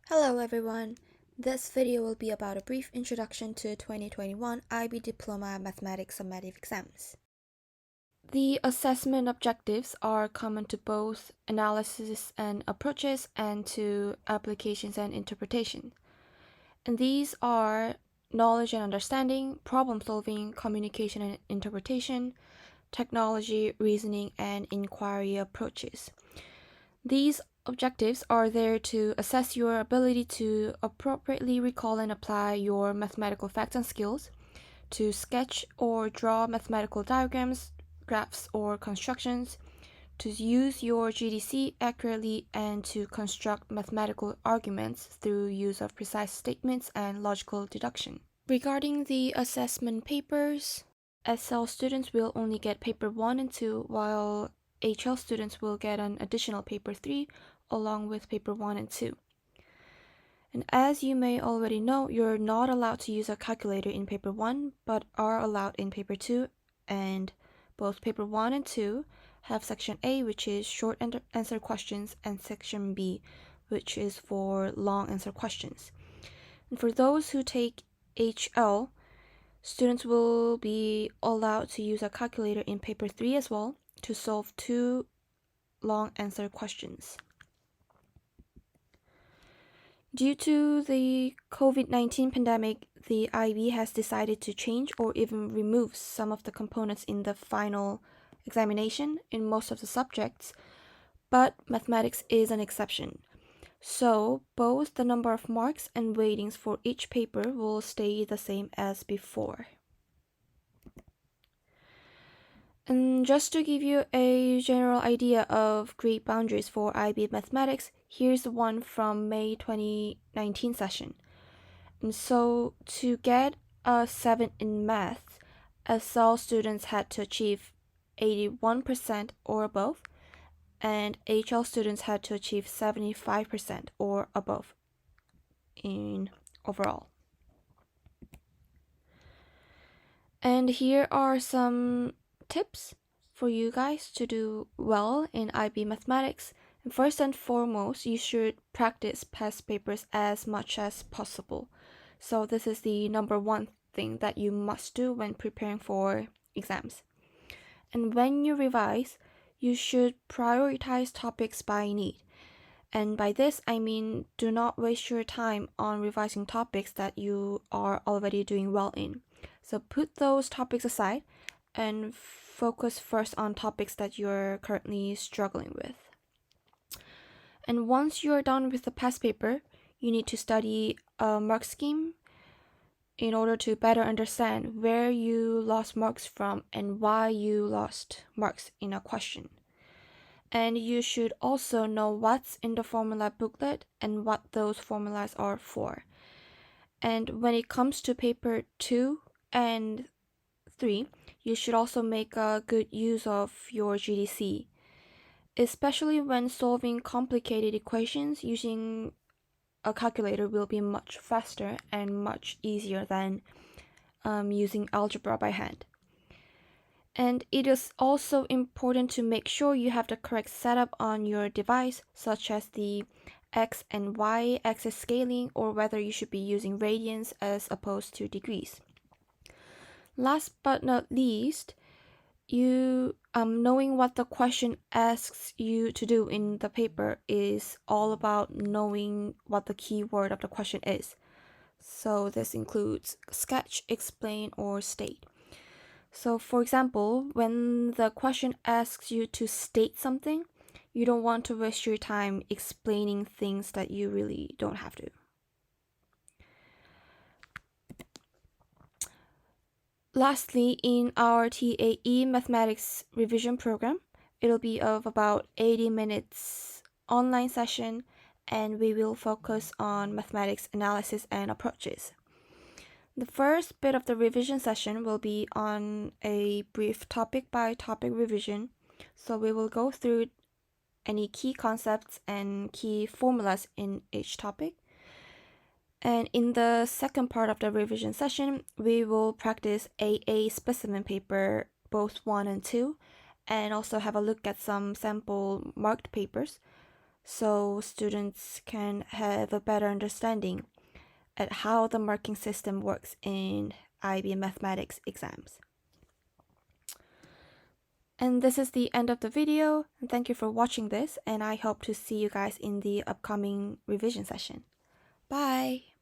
Hello everyone. This video will be about a brief introduction to 2021 IB Diploma Mathematics Summative Exams. The assessment objectives are common to both analysis and approaches and to applications and interpretation. And these are knowledge and understanding, problem solving, communication and interpretation, technology, reasoning, and inquiry approaches. These objectives are there to assess your ability to appropriately recall and apply your mathematical facts and skills, to sketch or draw mathematical diagrams, graphs, or constructions, to use your GDC accurately, and to construct mathematical arguments through use of precise statements and logical deduction. Regarding the assessment papers, SL students will only get paper 1 and 2, while HL students will get an additional paper 3 along with paper 1 and 2. And as you may already know, you're not allowed to use a calculator in paper 1, but are allowed in paper 2, and both paper 1 and 2 have section A, which is short answer questions, and section B, which is for long answer questions. And for those who take HL, students will be allowed to use a calculator in paper 3 as well to solve 2 long answer questions. Due to the COVID-19 pandemic, the IB has decided to change or even remove some of the components in the final examination in most of the subjects, but mathematics is an exception. So both the number of marks and weightings for each paper will stay the same as before. And just to give you a general idea of grade boundaries for IB Mathematics, here's one from May 2019 session. And so to get a 7 in math, SL students had to achieve 81% or above, and HL students had to achieve 75% or above in overall. And here are some tips for you guys to do well in IB Mathematics. And first and foremost, you should practice past papers as much as possible. So this is the number one thing that you must do when preparing for exams. And when you revise, you should prioritize topics by need. And by this, I mean do not waste your time on revising topics that you are already doing well in. So put those topics aside and focus first on topics that you're currently struggling with. And once you're done with the past paper, you need to study a mark scheme in order to better understand where you lost marks from and why you lost marks in a question. And you should also know what's in the formula booklet and what those formulas are for. And when it comes to paper 2 and 3, you should also make a good use of your GDC. Especially when solving complicated equations, using a calculator will be much faster and much easier than using algebra by hand. And it is also important to make sure you have the correct setup on your device, such as the X and Y axis scaling, or whether you should be using radians as opposed to degrees. Last but not least, you knowing what the question asks you to do in the paper is all about knowing what the key word of the question is. So this includes sketch, explain, or state. So for example, when the question asks you to state something, you don't want to waste your time explaining things that you really don't have to. Lastly, in our TAE mathematics revision program, it'll be of about 80 minutes online session, and we will focus on mathematics analysis and approaches. The first bit of the revision session will be on a brief topic by topic revision. So we will go through any key concepts and key formulas in each topic. And in the second part of the revision session, we will practice AA specimen paper, both 1 and 2, and also have a look at some sample marked papers. so students can have a better understanding at how the marking system works in IB mathematics exams. And this is the end of the video. Thank you for watching this, and I hope to see you guys in the upcoming revision session. Bye!